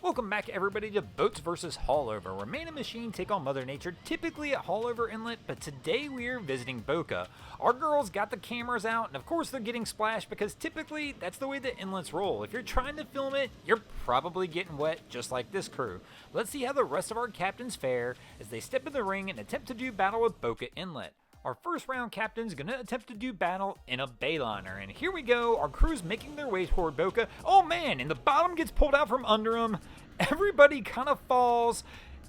Welcome back everybody to Boats vs. Haulover, where man and machine take on Mother Nature, typically at Haulover Inlet, but today we are visiting Boca. Our girls got the cameras out, and of course they're getting splashed because typically that's the way the inlets roll. If you're trying to film it, you're probably getting wet just like this crew. Let's see how the rest of our captains fare as they step in the ring and attempt to do battle with Boca Inlet. Our first round captain's gonna attempt to do battle in a Bayliner, and here we go, our crew's making their way toward Boca. Oh man, and the bottom gets pulled out from under them. Everybody kind of falls.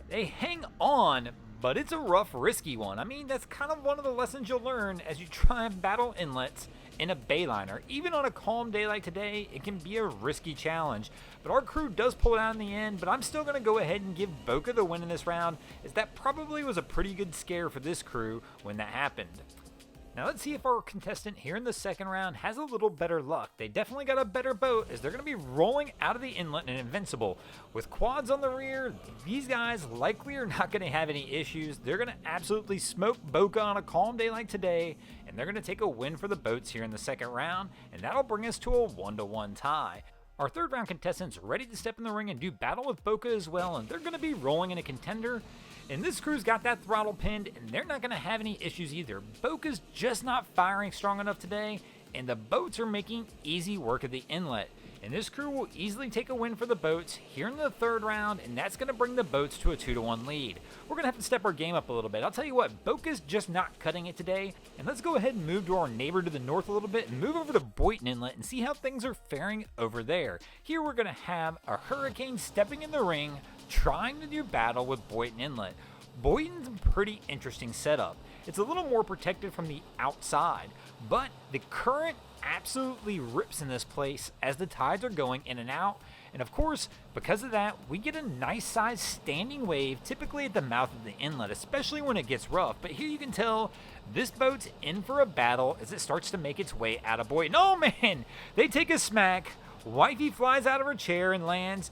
They hang on, but it's a rough, risky one. I mean, that's kind of one of the lessons you'll learn as you try and battle inlets in a Bayliner. Even on a calm day like today, it can be a risky challenge. But our crew does pull it out in the end, but I'm still going to go ahead and give Boca the win in this round, as that probably was a pretty good scare for this crew when that happened. Now let's see if our contestant here in the second round has a little better luck. They definitely got a better boat as they're going to be rolling out of the inlet and invincible. With quads on the rear, these guys likely are not going to have any issues. They're going to absolutely smoke Boca on a calm day like today, and they're going to take a win for the boats here in the second round, and that'll bring us to a 1-1 tie. Our third round contestant's ready to step in the ring and do battle with Boca as well, and they're going to be rolling in a contender. And this crew's got that throttle pinned, and they're not going to have any issues either. Boca's just not firing strong enough today, and the boats are making easy work of the inlet. And this crew will easily take a win for the boats here in the third round, and that's going to bring the boats to a 2-1 lead. We're going to have to step our game up a little bit. I'll tell you what, Boca's just not cutting it today. And let's go ahead and move to our neighbor to the north a little bit and move over to Boynton Inlet and see how things are faring over there. Here we're going to have a Hurricane stepping in the ring, trying to do battle with Boynton Inlet. Boynton's a pretty interesting setup. It's a little more protected from the outside, but the current absolutely rips in this place as the tides are going in and out. And of course, because of that, we get a nice sized standing wave typically at the mouth of the inlet, especially when it gets rough. But here you can tell this boat's in for a battle as it starts to make its way out of Boynton. Oh man, they take a smack. Wifey flies out of her chair and lands.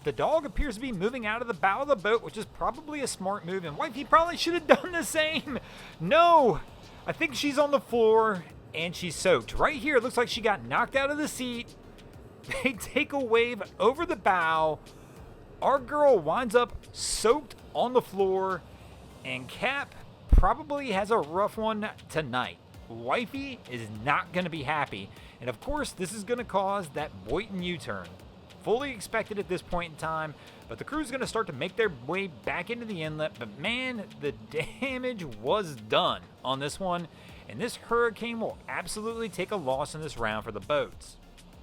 The dog appears to be moving out of the bow of the boat, which is probably a smart move, and Wifey probably should have done the same. No, I think she's on the floor and she's soaked. Right here, it looks like she got knocked out of the seat. They take a wave over the bow. Our girl winds up soaked on the floor, and Cap probably has a rough one tonight. Wifey is not going to be happy, and of course, this is going to cause that Boynton U-turn. Fully expected at this point in time, but the crew's going to start to make their way back into the inlet. But man, the damage was done on this one, and this Hurricane will absolutely take a loss in this round for the boats.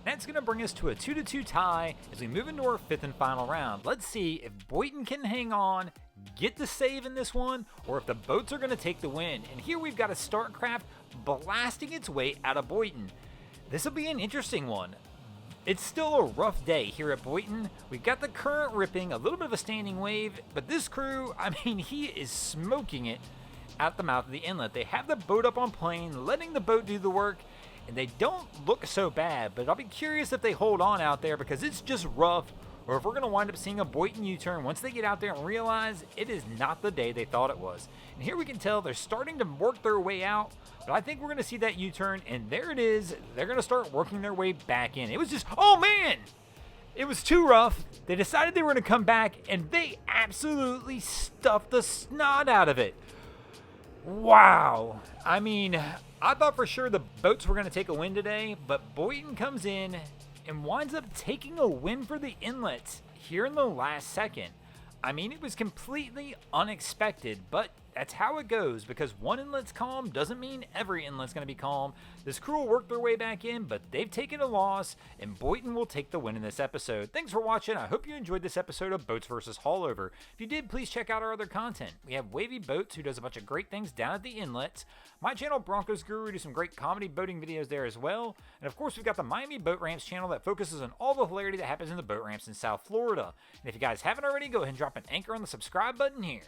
That's going to bring us to a 2-2 tie as we move into our fifth and final round. Let's see if Boynton can hang on, get the save in this one, or if the boats are going to take the win. And here we've got a Starcraft blasting its way out of Boynton. This will be an interesting one. It's still a rough day here at Boynton. We've got the current ripping, a little bit of a standing wave, but this crew, I mean, he is smoking it at the mouth of the inlet. They have the boat up on plane, letting the boat do the work, and they don't look so bad, but I'll be curious if they hold on out there because it's just rough, or if we're going to wind up seeing a Boynton U-turn once they get out there and realize it is not the day they thought it was. And here we can tell they're starting to work their way out, but I think we're going to see that U-turn, and there it is. They're going to start working their way back in. It was just, oh man! It was too rough. They decided they were going to come back, and they absolutely stuffed the snot out of it. Wow. I mean, I thought for sure the boats were going to take a win today, but Boynton comes in and winds up taking a win for the inlet here in the last second. I mean, it was completely unexpected, but that's how it goes, because one inlet's calm doesn't mean every inlet's going to be calm. This crew will work their way back in, but they've taken a loss, and Boynton will take the win in this episode. Thanks for watching. I hope you enjoyed this episode of Boats vs. Haulover. If you did, please check out our other content. We have Wavy Boats, who does a bunch of great things down at the inlets. My channel, Broncos Guru, do some great comedy boating videos there as well. And of course, we've got the Miami Boat Ramps channel that focuses on all the hilarity that happens in the boat ramps in South Florida. And if you guys haven't already, go ahead and drop an anchor on the subscribe button here.